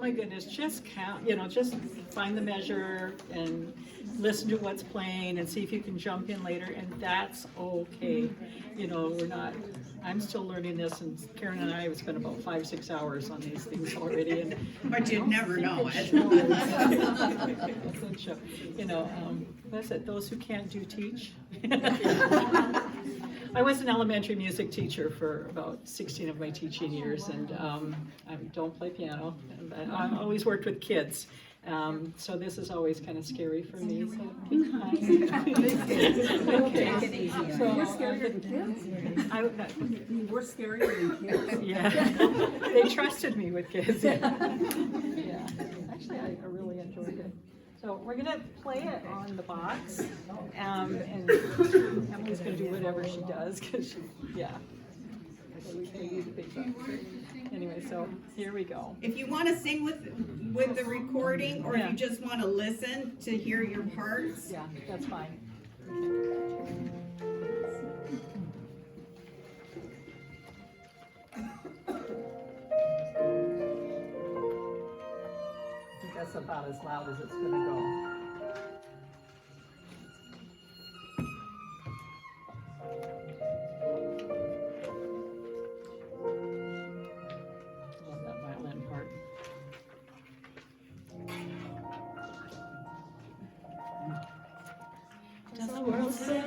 my goodness, just count, just find the measure and listen to what's playing and see if you can jump in later, and that's okay. I'm still learning this, and Karen and I have spent about 5-6 hours on these things already. And but you'd never know it. That's it, those who can't do teach. I was an elementary music teacher for about 16 of my teaching years, and I don't play piano, and I've always worked with kids. So this is always kind of scary for me. So be kind. Okay. So you're scarier than kids? You were scarier than kids? Yeah. They trusted me with kids. Yeah. Actually, I really enjoyed it. So we're going to play it on the box, and Emily's going to do whatever she does, because anyway, so here we go. If you want to sing with the recording, or if you just want to listen to hear your parts. Yeah, that's fine. I think that's about as loud as it's going to go. Does the world say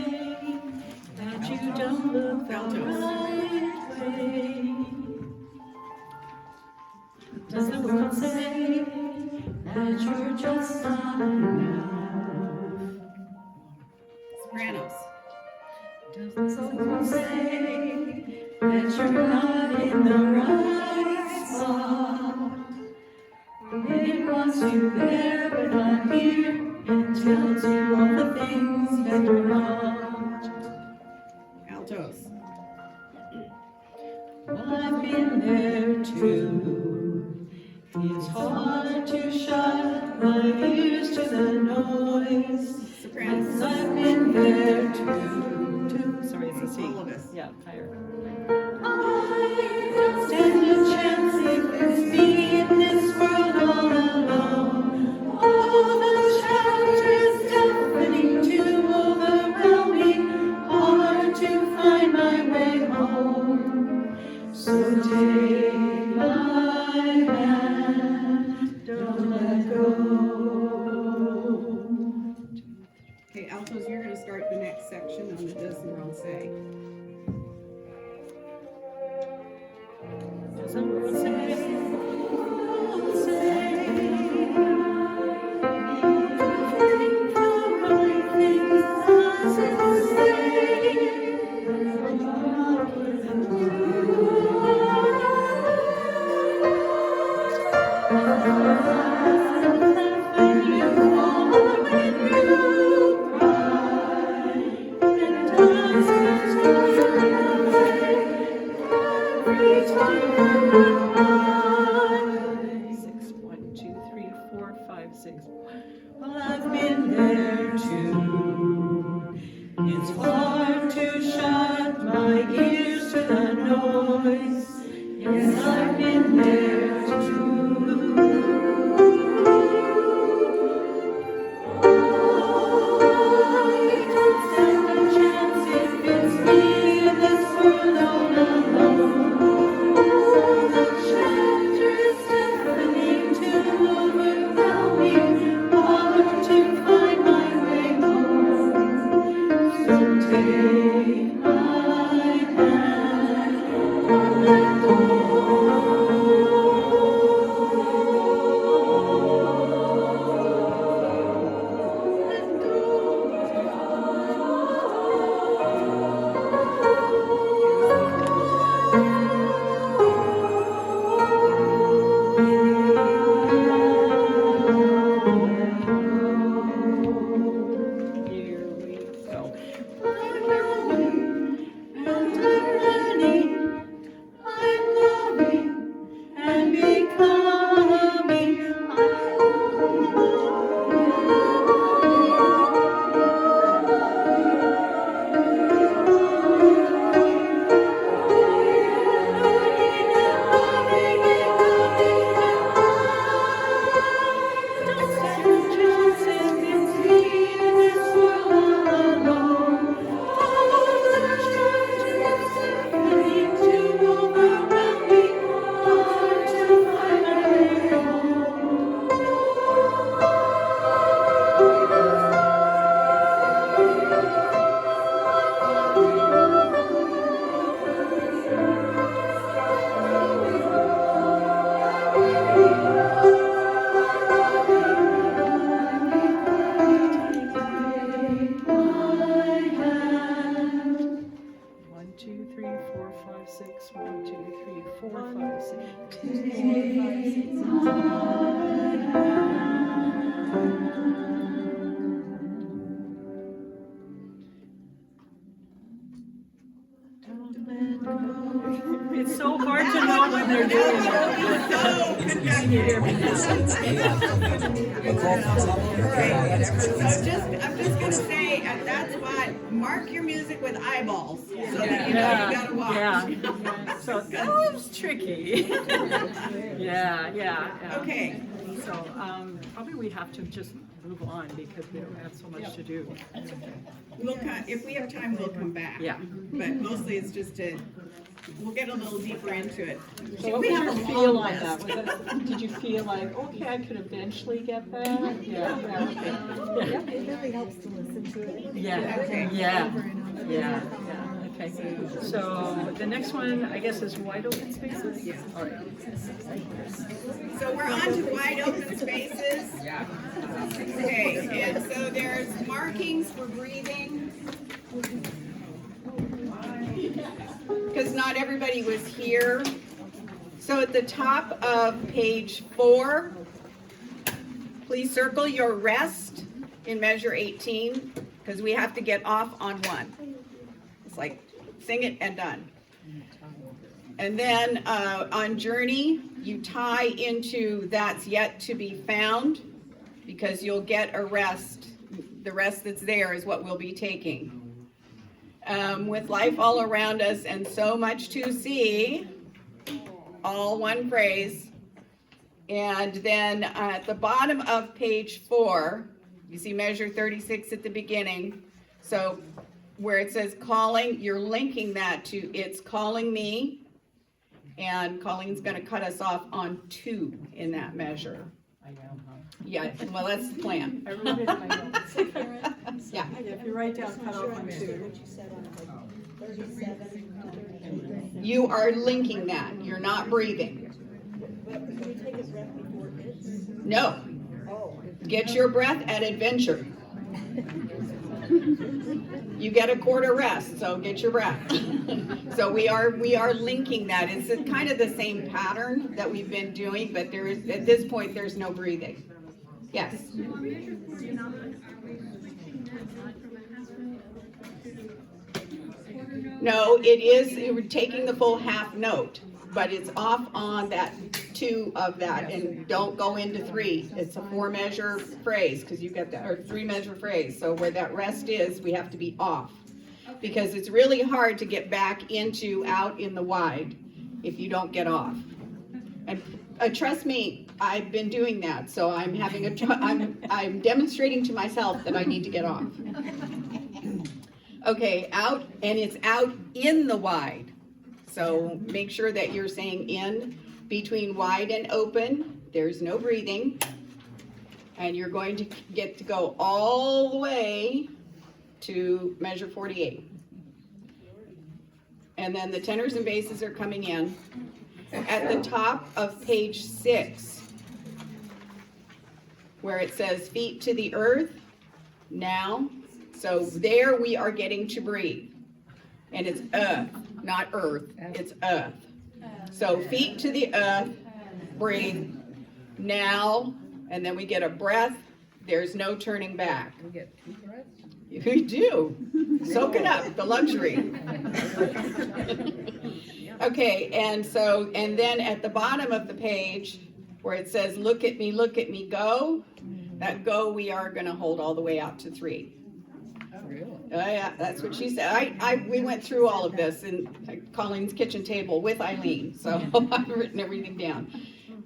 that you don't look the right way? Does the world say that you're just not enough? Sopranos. Does the world say that you're not in the right spot? It wants you there but not here, and tells you all the things that you're not. Altos. Well, I've been there too. It's hard to shut my ears to the noise. Sopranos. I've been there too. Sorry, it's a C. All of us. Yeah, higher. I don't stand a chance if it's me in this world all alone. Oh, the challenge is deafening, too overwhelming, hard to find my way home. So take my hand, don't let go. Okay, altos, you're going to start the next section on the Does the World Say. Does the world say? Well, I've been there too. It's hard to shut my ears to the noise. Yes, I've been there too. I don't stand a chance if it's me in this world all alone. Oh, the chapter is deafening, too overwhelming, hard to find my way home. So take my hand, don't let go. I'm just gonna say, at that spot, mark your music with eyeballs, so that you know you gotta watch. Yeah. So that was tricky. Yeah. Okay, So, probably we have to just move on because we don't have so much to do. if we have time, we'll come back. Yeah. But mostly it's just we'll get a little deeper into it. So what We was have your a feel long on list. that? Did you feel like, okay, I could eventually get that? Yeah, okay. It really helps to listen to it. Yeah, Okay. yeah, okay. So the next one, I guess, is wide open spaces? Yeah. All right. So we're on to wide open spaces. Okay, and so there's markings for breathing. Because not everybody was here. So at the top of page 4, please circle your rest in measure 18, because we have to get off on 1. It's like sing it and done. And then on journey, you tie into that's yet to be found, because you'll get a rest. The rest that's there is what we'll be taking. With life all around us and so much to see, all one phrase. And then at the bottom of page 4, you see measure 36 at the beginning. So where it says calling, you're linking that to it's calling me. And Colleen's going to cut us off on 2 in that measure. I know, huh? Yeah, well, that's the plan. I wrote it in my notes. Yeah. If you write down cut off on 2. You are linking that. You're not breathing. No. Get your breath at adventure. You get a quarter rest, so get your breath. So we are linking that. It's kind of the same pattern that we've been doing, but there is at this point there's no breathing. Yes. No, it is we're taking the full half note, but it's off on that 2 of that, and don't go into 3. It's a 4-measure phrase because you get that, or 3-measure phrase. So where that rest is, we have to be off, because it's really hard to get back into out in the wide if you don't get off. And trust me, I've been doing that, so I'm having I'm demonstrating to myself that I need to get off. Okay, out, and it's out in the wide. So make sure that you're saying in between wide and open. There's no breathing. And you're going to get to go all the way to measure 48. And then the tenors and basses are coming in. At the top of page 6, where it says feet to the earth, now. So there we are getting to breathe. And it's not earth, it's earth. So feet to the earth, breathe, now, and then we get a breath. There's no turning back. We get 2 breaths? We do. Soak it up, the luxury. Okay, and then at the bottom of the page, where it says, look at me, go, that go we are gonna hold all the way out to 3. Really? Oh yeah, that's what she said. We went through all of this in Colleen's kitchen table with Eileen, so I've written everything down.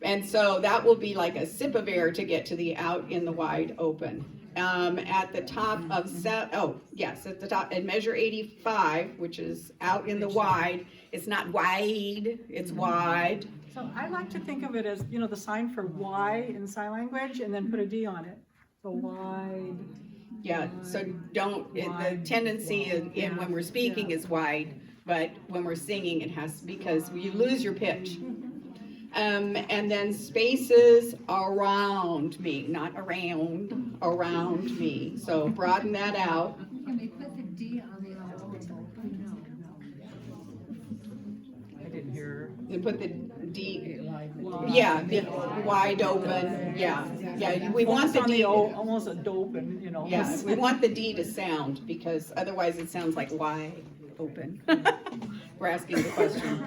And so that will be like a sip of air to get to the out in the wide open. At the top of at the top, at measure 85, which is out in the wide, it's not wide, it's wide. So I like to think of it as, the sign for Y in sign language and then put a D on it. So wide. Yeah, so the tendency in when we're speaking is wide, but when we're singing it has, because you lose your pitch. And then spaces around me, not around me. So broaden that out. Can we put the D on the Alto? I didn't hear. And put the D, Yeah, wide open, yeah. We want the D. Almost a dope and, Yeah, we want the D to sound, because otherwise it sounds like wide open. We're asking the question.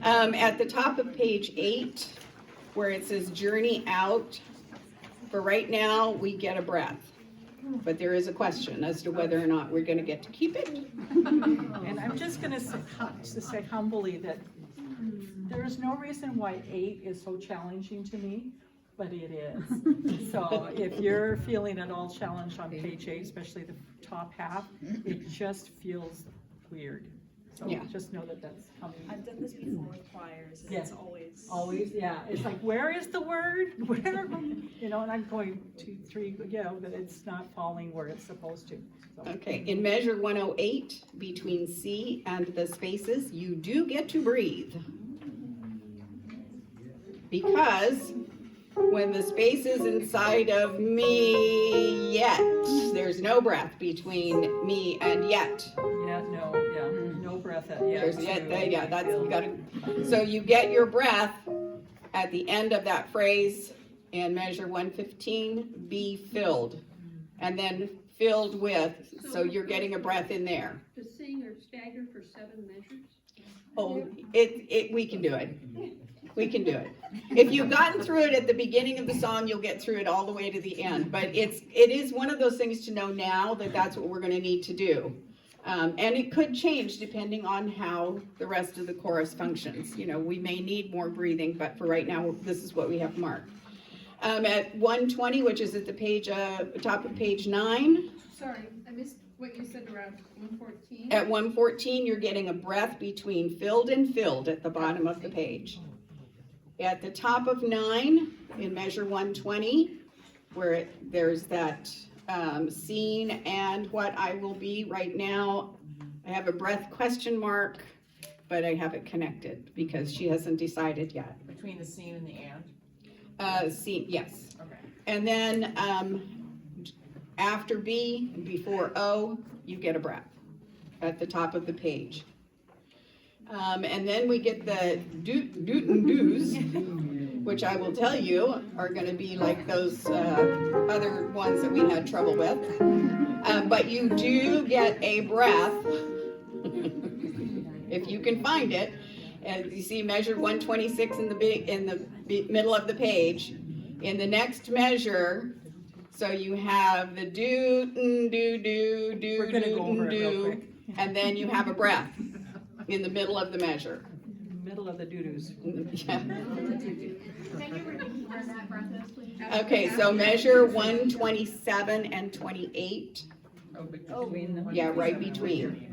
At the top of page 8, where it says journey out, for right now, we get a breath. But there is a question as to whether or not we're gonna get to keep it. And I'm just gonna say humbly that there is no reason why 8 is so challenging to me, but it is. So if you're feeling at all challenged on page 8, especially the top half, it just feels weird. So Yeah. just know that that's coming. I've done this before with choirs, and Yes. it's always. Always, yeah, it's like, where is the word? Where, you know, and I'm going 2, 3, yeah, but it's not falling where it's supposed to. So. Okay, in measure 108, between C and the spaces, you do get to breathe. Because when the space is inside of me, yet, there's no breath between me and yet. Yeah, no breath at yet. There's yet, yeah, that's, you gotta, so you get your breath at the end of that phrase in measure 115, be filled. And then filled with, so you're getting a breath in there. To sing or stagger for 7 measures? Oh, we can do it. We can do it. If you've gotten through it at the beginning of the song, you'll get through it all the way to the end. But it is one of those things to know now that that's what we're gonna need to do. And it could change depending on how the rest of the chorus functions. You know, we may need more breathing, but for right now, this is what we have marked. At 120, which is at the page, top of page 9. Sorry, I missed what you said around 114. At 114, you're getting a breath between filled and filled at the bottom of the page. At the top of 9, in measure 120, where there's that scene and what I will be right now, I have a breath question mark, but I have it connected because she hasn't decided yet. Between the scene and the and? Scene, yes. Okay. And then after B, before O, you get a breath at the top of the page. And then we get the doot and doos, which I will tell you are gonna be like those other ones that we had trouble with. But you do get a breath, if you can find it. And you see measure 126 in the middle of the page. In the next measure, so you have the doot and do do do We're gonna doot go over and it real do, quick. and then you have a breath in the middle of the measure. Middle of the doo-doos. Yeah. Can you repeat where that breath is, please? Okay, so measure 127 and 28. Between them? Yeah, right between.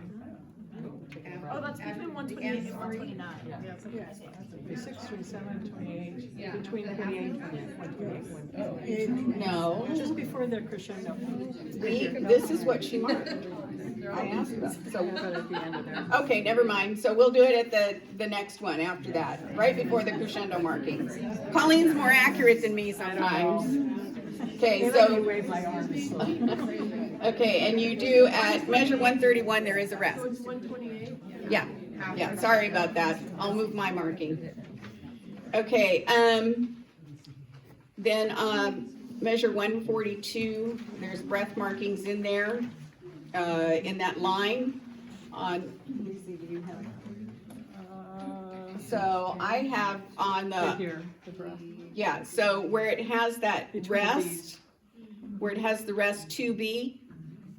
Oh, that's between 128 and 129. Yeah. 6, 27, 28, Yeah. between 28 and 28. No, Just before the crescendo. this is what she marked. I asked about, so, At the end of there. okay, never mind. So we'll do it at the next one after that, right before the crescendo markings. Colleen's more accurate than me sometimes. Okay, They let me so, wave my arms. So. okay, and you do at measure 131, there is a rest. 128? Yeah, sorry about that. I'll move my marking. Okay, then, measure 142, there's breath markings in there, in that line on, let me see, do you have? So I have on Right the, here, the breath. yeah, so where it has that Between rest, these. where it has the rest 2B,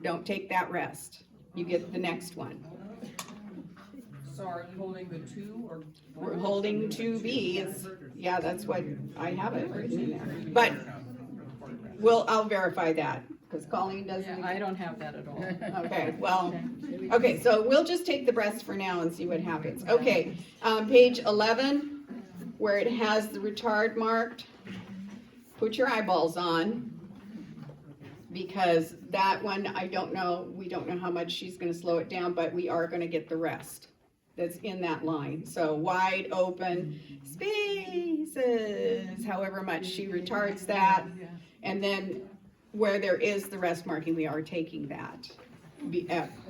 don't take that rest. You get the next one. So are you holding the 2 or? We're holding 2B, is, yeah, that's what, I have it written in there. But, I'll verify that, because Colleen doesn't. Yeah, I don't have that at all. Okay, well, okay, so we'll just take the breaths for now and see what happens. Okay, page 11, where it has the retard marked, put your eyeballs on, because that one, I don't know, we don't know how much she's gonna slow it down, but we are gonna get the rest that's in that line. So wide open spaces, however much she retards that, and then where there is the rest marking, we are taking that,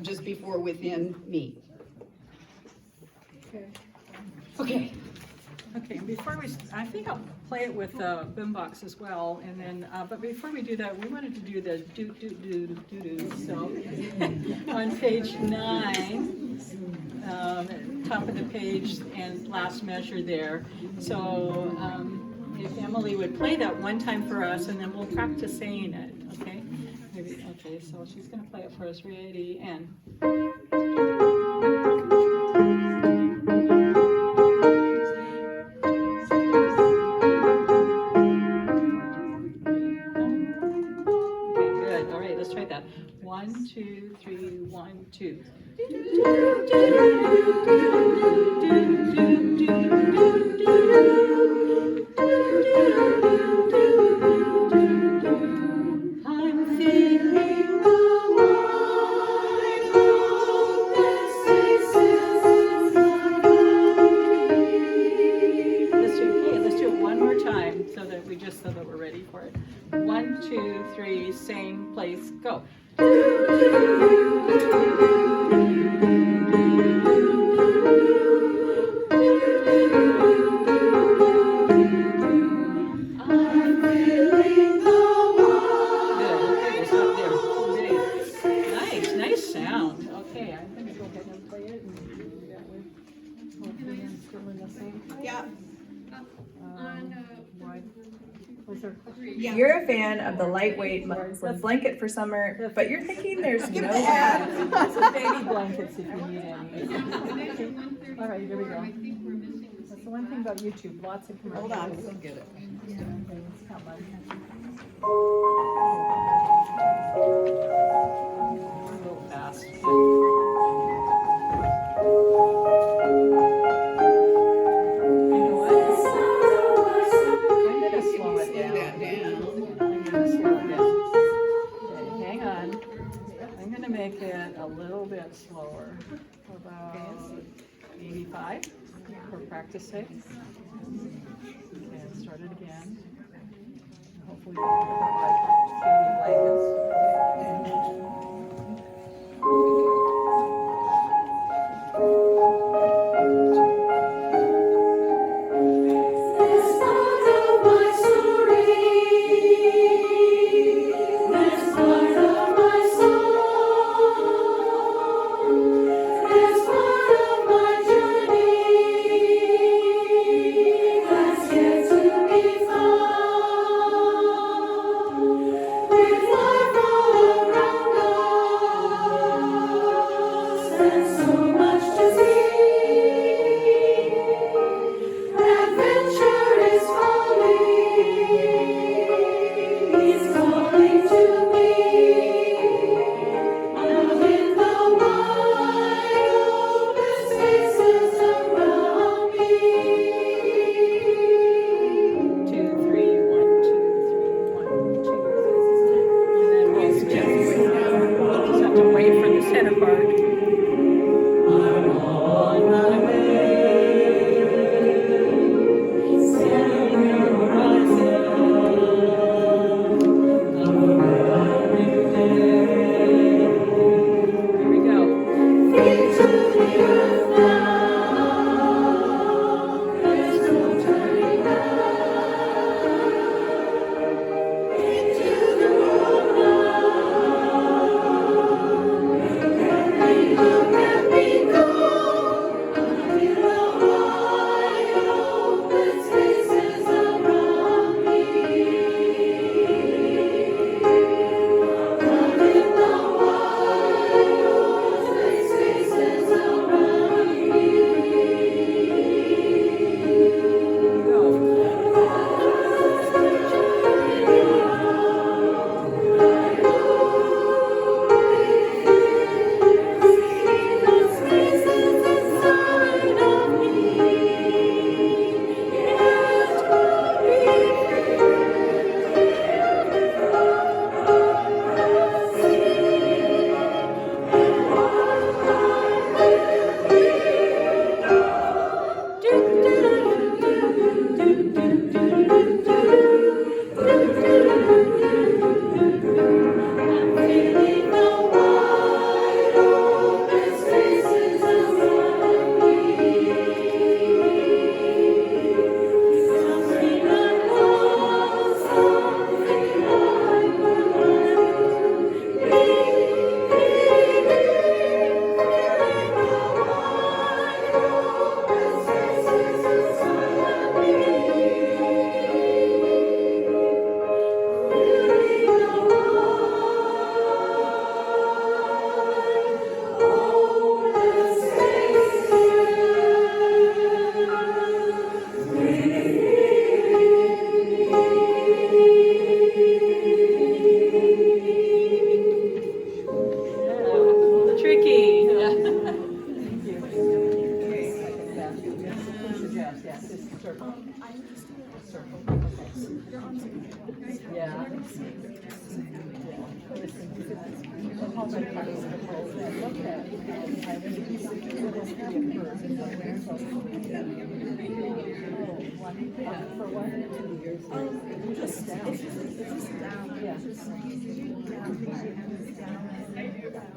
just before within me. Okay. Okay, and before I think I'll play it with Boombox as well, and then, but before we do that, we wanted to do the do-do-do-do-do, so, on page 9, top of the page and last measure there, so, if Emily would play that one time for us, and then we'll practice saying it, okay? Maybe, okay, so she's gonna play it for us, ready, and. Okay, good, all right, let's try that. 1, 2, 3, 1, 2. I'm feeling the wide open spaces of green. Let's do it one more time so that we're ready for it. 1, 2, 3, sing, place, go. I'm feeling the nice sound. Okay, I'm gonna go ahead and play it and do that with hopefully I'm still in the same place. Yeah. What was there a question? Yeah. You're a fan of the lightweight muslin blanket for summer, but you're thinking there's no ad. way. Lots of baby blankets if you need any. All right, here we go. That's the one thing about YouTube, lots of commercials. Hold on. Don't get it. Okay, it's not much. A little fast. You know what? I'm gonna slow it down. I'm gonna slow it down. Okay, hang on. I'm gonna make it a little bit slower. About 85 for practice sake. And start it again. Hopefully we can get the baby blankets. This part of my story, this part of my song, this part of my journey that's yet to be found.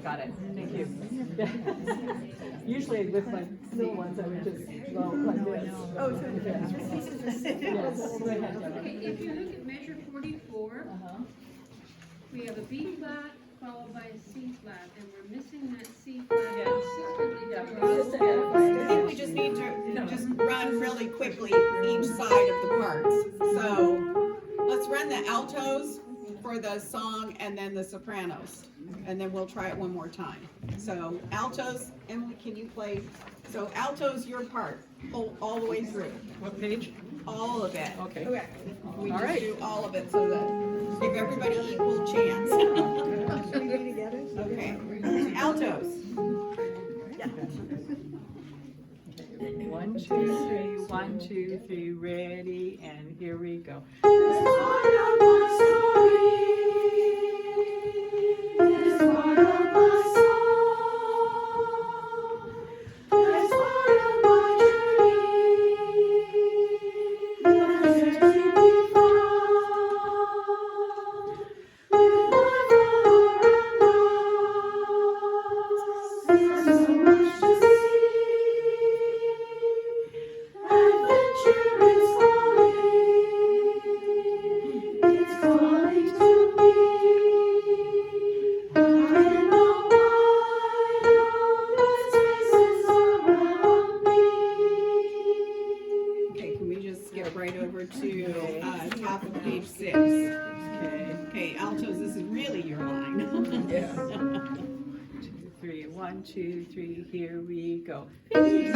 Got it, thank you. Usually with my little ones, I would just go like this. Oh, yes. Go ahead, Deborah. Okay, if you look at measure 44, we have a B flat followed by a C flat, and we're missing that C flat. I think we just need to just run really quickly each side of the parts. So let's run the altos for the song and then the sopranos. And then we'll try it one more time. So altos, Emily, can you play? So altos, your part, all the way through. What page? All of it. Okay. We All just right. do all of it so that give everybody equal chance. Should we be together? Okay. Altos. 1, 2, 3, 1, 2, 3, ready, and here we go. Okay, can we just skip right over to top of page 6? Okay. Okay, altos, this is really your line. Yeah. 2, 3, 1, 2, 3, here we go. Yay,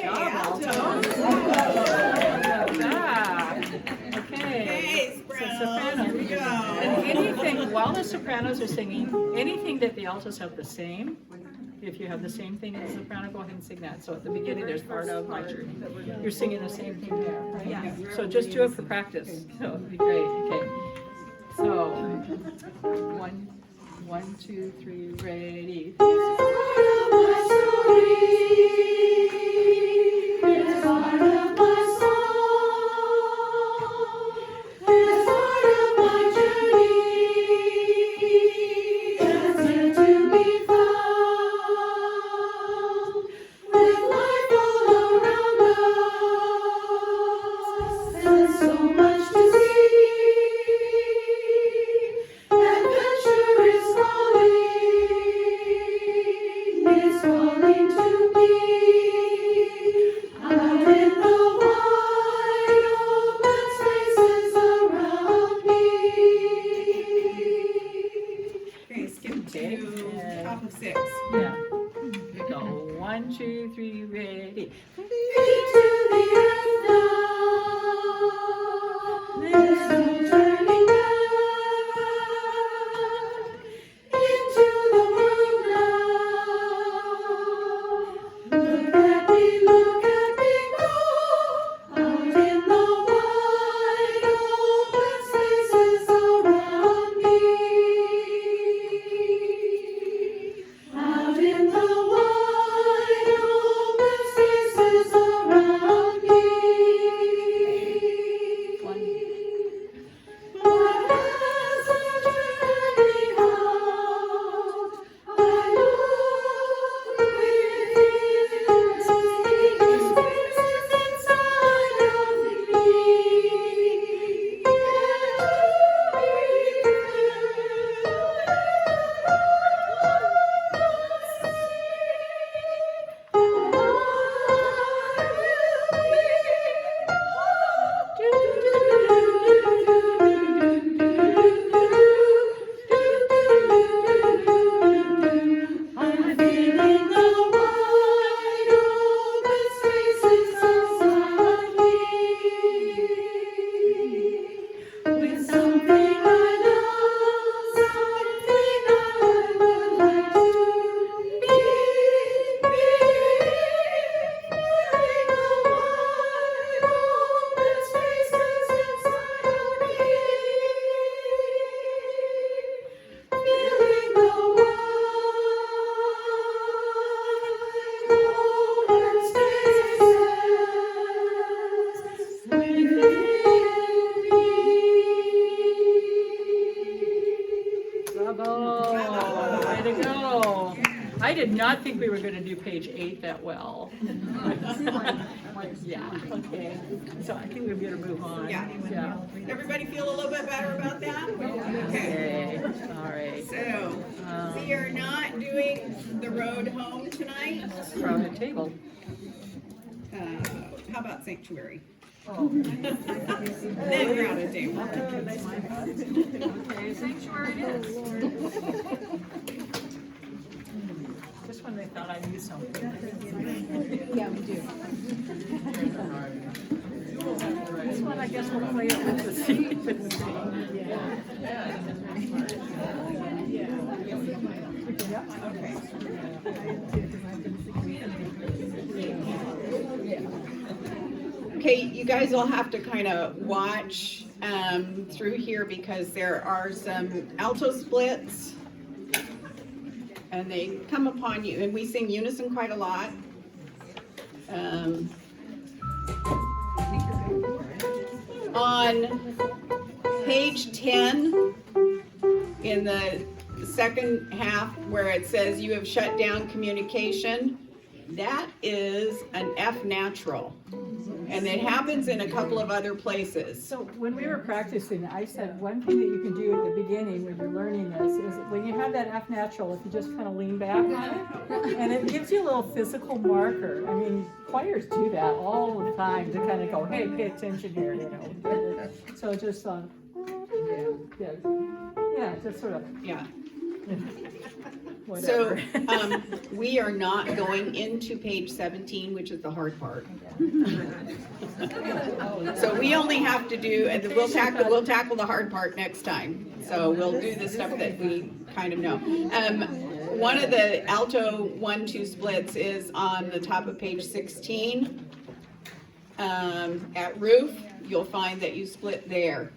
Job, altos. Okay, sopranos, here we go. And anything, while the sopranos are singing, anything that the altos have the same, if you have the same thing as the soprano, go ahead and sing that. So at the beginning, there's part of my journey. You're singing the same thing there, right? Yeah. So just do it for practice. So it'd be great, okay. So, 1, 2, 3, ready. Calling to me. 2, 3, ready. Into the earth now. There's no turning back. Into the world now. Look at me go. Out in the wide open spaces around me. Out in the wide open spaces around me. But as I journey out, I look within to see experiences inside of me. I'm feeling the wide open spaces outside me. With something I love, something I would like to be. Feeling the wide open spaces inside of me. Feeling the wide open spaces within me. Bravo, way to go. I did not think we were gonna do page 8 that well. Yeah, okay, so I think we're gonna move on. Yeah. Yeah, Everybody feel a little bit better about that? Okay. okay, all right. So, we are not doing the road home tonight. Crowded table. How about sanctuary? Oh. Then crowded table. Okay, sanctuary it is. Just when they thought I knew something. Yeah, we do. This one, I guess we'll play it with the scene. Okay, you guys will have to kind of watch through here because there are some alto splits. And they come upon you, and we sing unison quite a lot. On page 10, in the second half where it says you have shut down communication, that is an F natural. And it happens in a couple of other places. So when we were practicing, I said one thing that you can do at the beginning when you're learning this is when you have that F natural, if you just kind of lean back on it, and it gives you a little physical marker. I mean, choirs do that all the time to kind of go, hey, pay attention here, you know. So just yeah, just sort of Yeah. So, whatever. we are not going into page 17, which is the hard part. So we only have to do, and we'll tackle the hard part next time. So we'll do the stuff that we kind of know. One of the alto 1-2 splits is on the top of page 16. At roof, you'll find that you split there.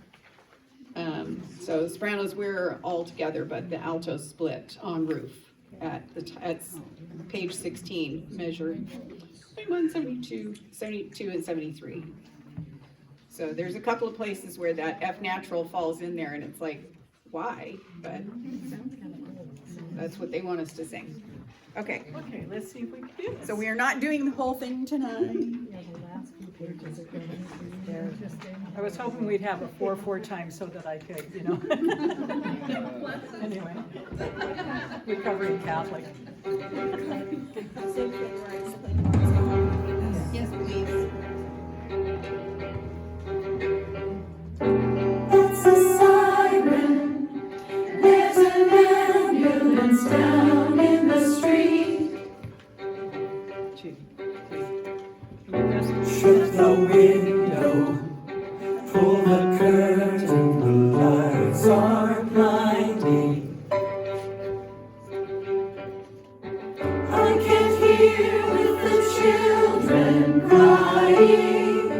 So sopranos, we're all together, but the altos split on roof at page 16, measure 172, 72, and 73. So there's a couple of places where that F natural falls in there, and it's like, why? But that's what they want us to sing. Okay, Okay, let's see if we can do this. so we are not doing the whole thing tonight. I was hoping we'd have a 4/4 time so that I could, you know. Anyway, recovering Catholic. Yes, please. That's a siren. There's an ambulance down in the street. and crying.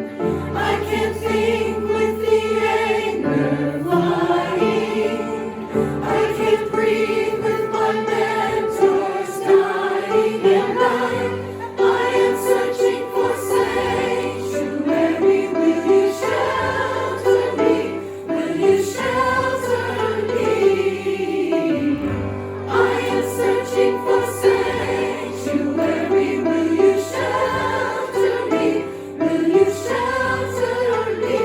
I can't think with the anger flying. I can't breathe with my mentors dying. And I am searching for sanctuary. Will you shelter me? Will you shelter me? I am searching for sanctuary. Will you shelter me? Will you shelter me?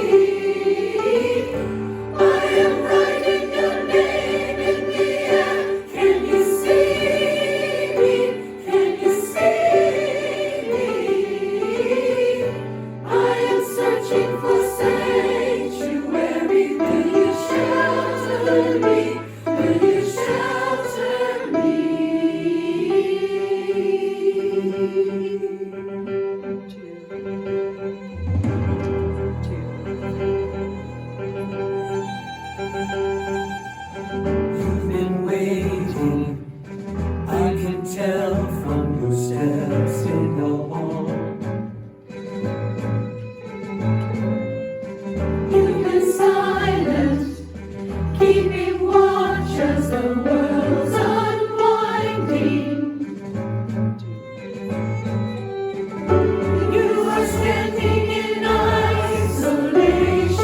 I am writing your name in the air. Can you see me? Can you see me? I am searching for sanctuary. Will you shelter me? Will you shelter me? You've been waiting, I can tell from your steps in the hall. You've been silent, keeping watch as the world's unwinding. You are standing in isolation.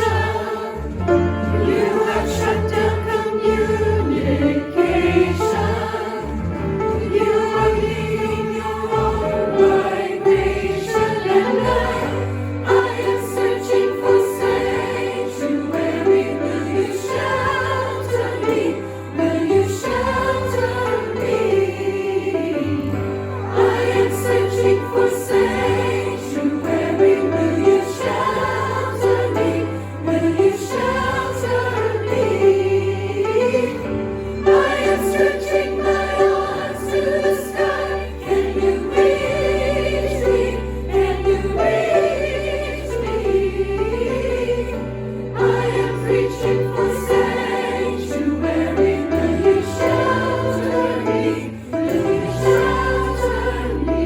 You have shut down communication. You are leading your own vibration, and I am searching for sanctuary. Will you shelter me? Will you shelter me? I am searching for sanctuary. Will you shelter me? Will you shelter me? I am stretching my arms to the sky. Can you reach me? Can you reach me? I am reaching for sanctuary. Will you shelter me? Will you shelter me?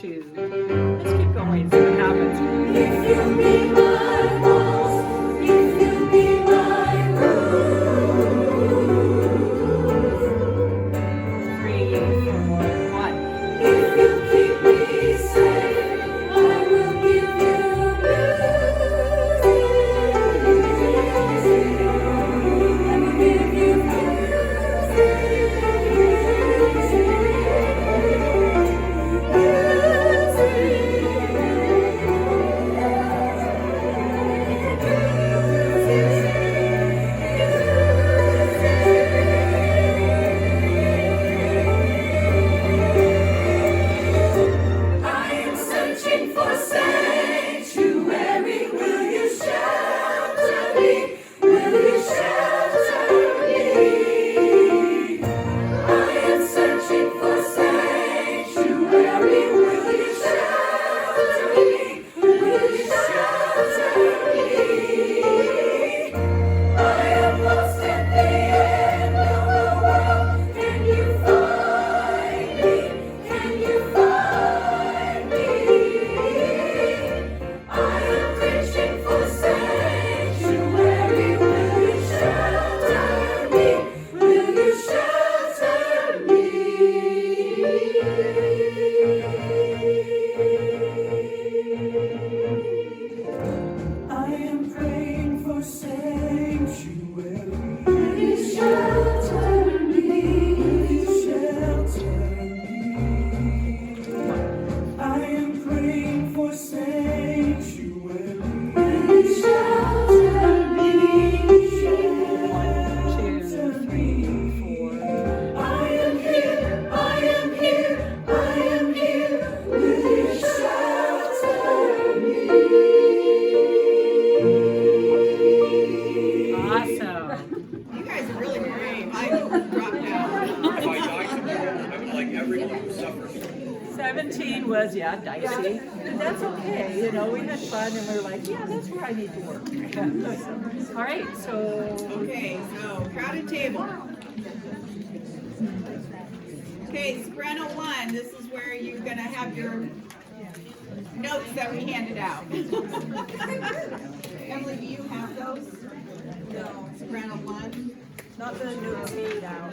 Two. Let's keep going, see what happens. If you be my walls, if you be my roof, 3, 4, 1. if you keep me safe, I will give you music. I will give you I am searching for sanctuary. Will you shelter me? Will you shelter me? I am searching for sanctuary. Will you shelter me? Will you shelter me? I am lost at the end of the world. Can you find me? Can you find me? I am reaching for sanctuary. Will you shelter me? Will you shelter me? I am praying for sanctuary. Will you shelter me? Will you shelter me? I am praying for sanctuary. Will you shelter me? 1, 2, 3, 4. I am here, I am here, I am here. Will you shelter me? Awesome. You guys are really brave. I dropped out. If I die tomorrow, I would like everyone who suffers. 17 was, yeah, dicey. And that's okay, you know, we had fun and we were like, yeah, that's where I need to work. All right, so Okay, so crowded table. Okay, Soprano 1, this is where you're gonna have your notes that we handed out. Emily, do you have those? No. Soprano 1? Not the notes made out.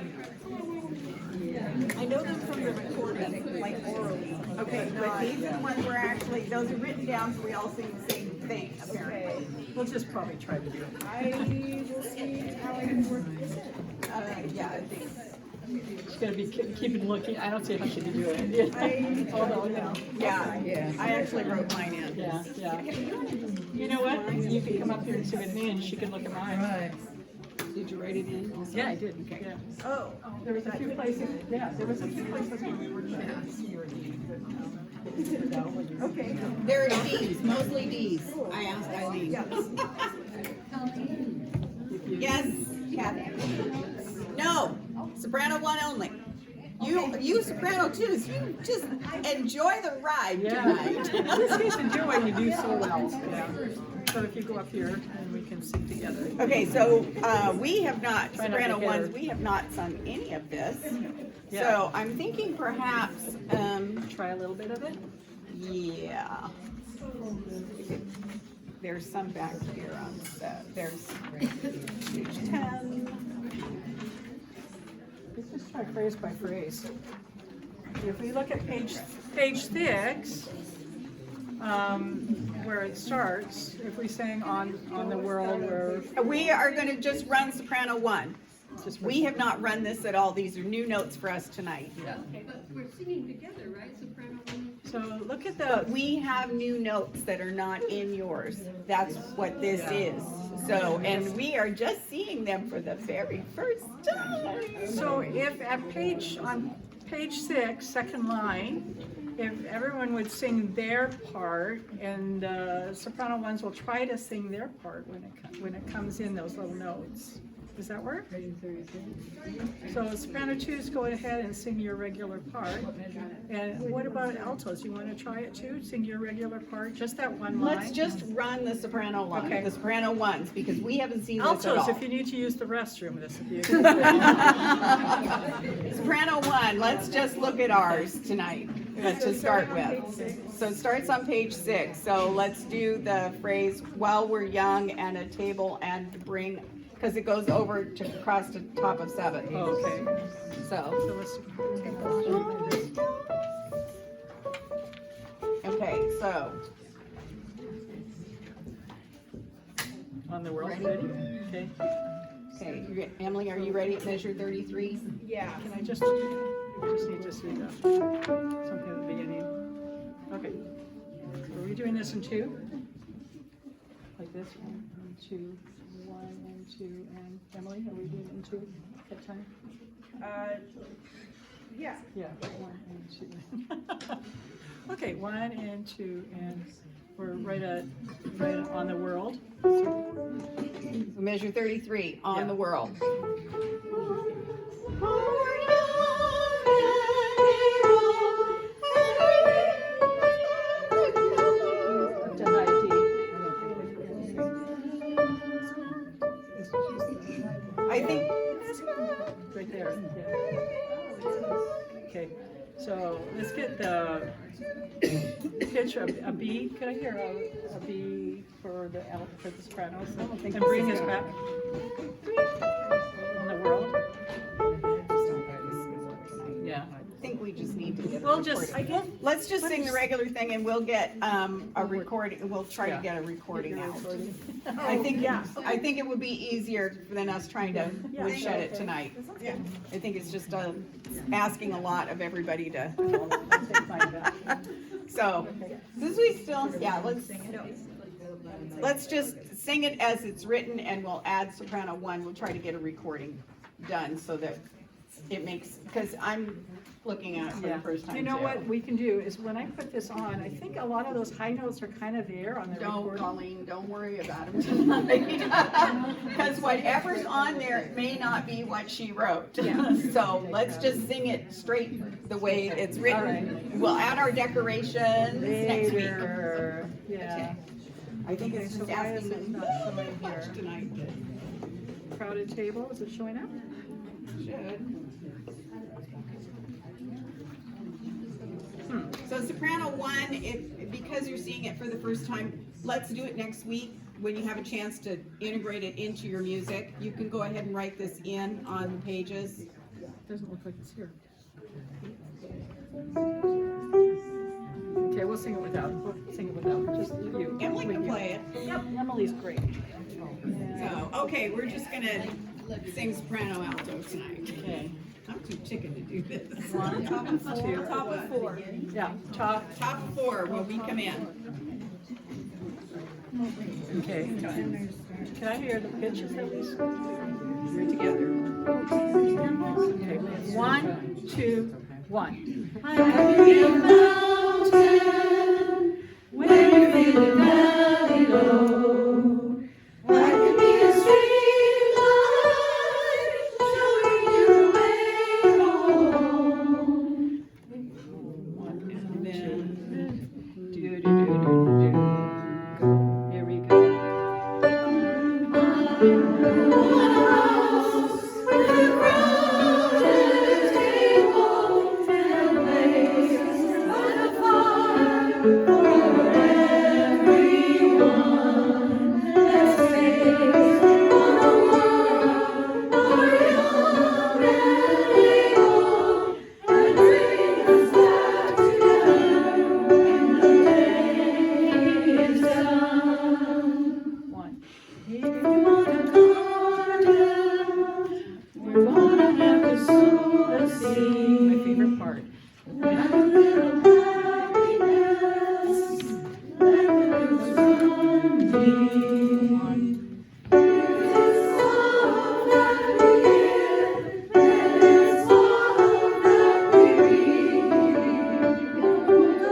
I know them from the recording, like orally. Okay, but these are the ones where actually, those are written down so we all sing the same thing, apparently. We'll just probably try to do it. I will see how I can work this out. Yeah, I think. She's gonna be keeping looking. I don't see how she can do it. Although, you know. Yeah, I actually wrote mine in. Yeah, yeah. You know what? You can come up here and sit with me and she can look at mine. Did you write it in? Yeah, I did. Okay. Yeah. Oh. There was a few places, yeah, there was a few places where we were trying to see your deed. Okay. There are D's, mostly D's. I asked Eileen. Yes, Kathy? No, Soprano 1 only. You Soprano 2s, you just enjoy the ride Yeah. tonight. This is to do what you do so well. Yeah. So if you go up here and we can sing together. Okay, so we have not, Try not to Soprano hit her. 1s, we have not sung any of this. Yeah. So I'm thinking perhaps, Try a little bit of it. yeah. There's some back here on set. There's page 10. Let's just try phrase by phrase. If we look at page 6, where it starts, if we sang on the world, where We are going to just run Soprano 1. just We have not run this at all. These are new notes for us tonight. Okay, but we're singing together, right? Soprano 1. so look at But the we have new notes that are not in yours. That's what this is. So, and we are just seeing them for the very first time. so if at on page 6, second line, if everyone would sing their part, and soprano 1s will try to sing their part when it comes in those little notes. Does that work? So soprano 2s, go ahead and sing your regular part. And what about altos? You want to try it too? Sing your regular part, just that one line? Let's just run the Soprano 1, Okay. the Soprano 1s, because we haven't seen this at Altos, all. if you need to use the restroom, this would be a good Soprano 1, let's just look at ours tonight to start with. So it starts on page 6. So let's do the phrase, while we're young, and a table and bring, because it goes over to across the top of 7. Okay. So, So let's okay, so, on the world, Ready? ready? Okay. okay, Emily, are you ready at measure 33? Yeah. Can I just need to see that, something at the beginning. Okay. Are we doing this in 2? Like this, 1 and 2, 1 and 2, and Emily, are we doing it in 2 at time? Yeah. Yeah, 1 and 2. Okay, 1 and 2, and we're right on the world. Measure 33, on Yeah. the world. To high D. I think, Right there, yeah. Okay, so let's get the pitch, a B. Could I hear a B for the sopranos? And bring us back on the world. Yeah. I think we just need to get a We'll just, recording. Let's just sing the regular thing and we'll get a recording, we'll try to get a recording out. I think it would be easier than us trying to shut it tonight. I think it's just asking a lot of everybody to, so, since we still, let's just sing it as it's written and we'll add soprano 1, we'll try to get a recording done so that it makes, because I'm looking at it for the yeah. first time You know too. what we can do is when I put this on, I think a lot of those high notes are kind of there on the Don't, recording. Colleen, don't worry about them tonight. Because whatever's on there may not be what she wrote. So let's just sing it straight the way it's written. right. We'll add our decorations next week. Later. Yeah. I think Okay, it's so just why is asking it not showing much here? tonight. Crowded table, is it showing up? Should. So soprano 1, because you're seeing it for the first time, let's do it next week when you have a chance to integrate it into your music. You can go ahead and write this in on the pages. Doesn't look like it's here. Okay, we'll sing it without, just you. Emily with can you. play it. Yep, Emily's great. So, okay, we're just gonna sing soprano alto tonight. Okay. I'm too chicken to do this. One, two, Top of 4. yeah, top, Top 4 when we come in. okay. Can I hear the pitches that we We're together. Okay, 1, 2, 1. Where the valley low, I can be a street light, showing you the way home. And then, do. Here we go. On a house with a crowded table and a place by the fire for everyone that stays on a world more young and able and bring us back together when the day is done. 1. If you wanna go down, we're gonna have to sow the seed. My favorite part. Have a little happiness, let the roots run deep. It's love that we give, and it's love that we reap. Go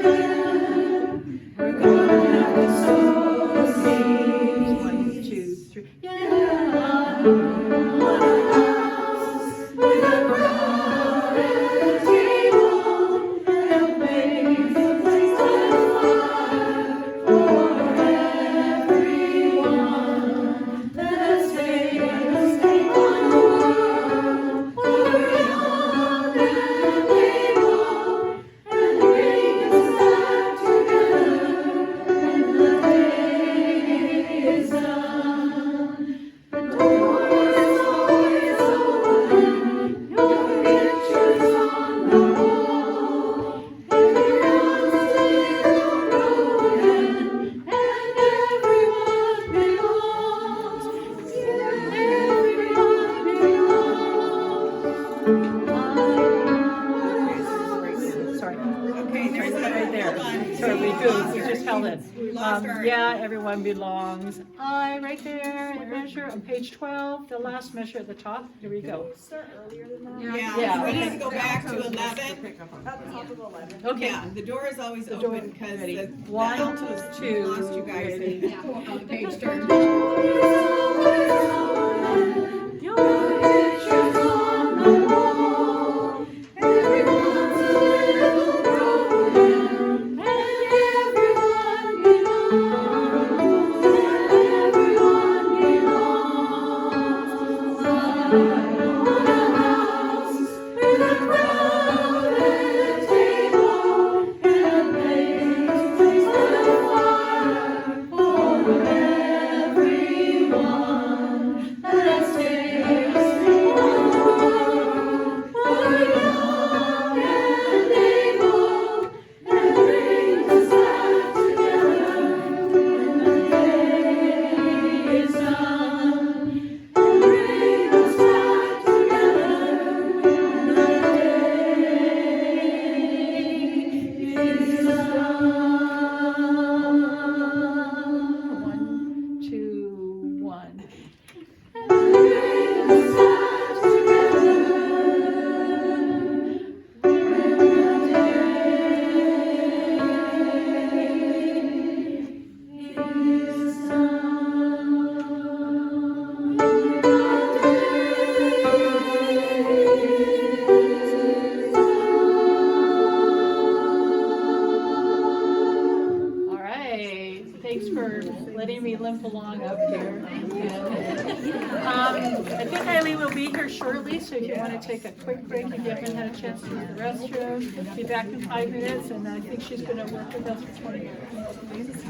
down, we're gonna have to sow the seed. 1, 2, 3. Yeah, on a house with a crowded table and a place on fire for everyone that stays on the world more young and able and brings us back together when the day is done. The door is always open, your picture's on the wall. Everyone's little broken, and everyone belongs. Everyone belongs. Sorry. Okay, there's that Right there. Hold on. Sorry, we lost we our- just held it. We lost our. Yeah, everyone belongs. I right there, and measure on page 12, the last measure at the top. Here we go. Start earlier than that. Yeah, Yeah. we need to go back to 11. At the top of 11. Okay. Yeah, the door is always The door- open because ready. the 1, altos 2, lost you guys ready. on the page turn. Your picture's on the wall. Everyone's a little broken, and everyone belongs. Everyone belongs. On a house with a crowded table and a place by the fire for everyone that stays on the world more young and able and brings us back together when the day is done. And bring us back together when the day is done. 1, 2, 1. And bring us back together when the day is done. All right. Thanks for letting me limp along up here. I think Eileen will be here here shortly, so if you want to take a quick break, if you haven't had a chance to use the restroom, be back in 5 minutes, and I think she's going to work with us for 20 minutes.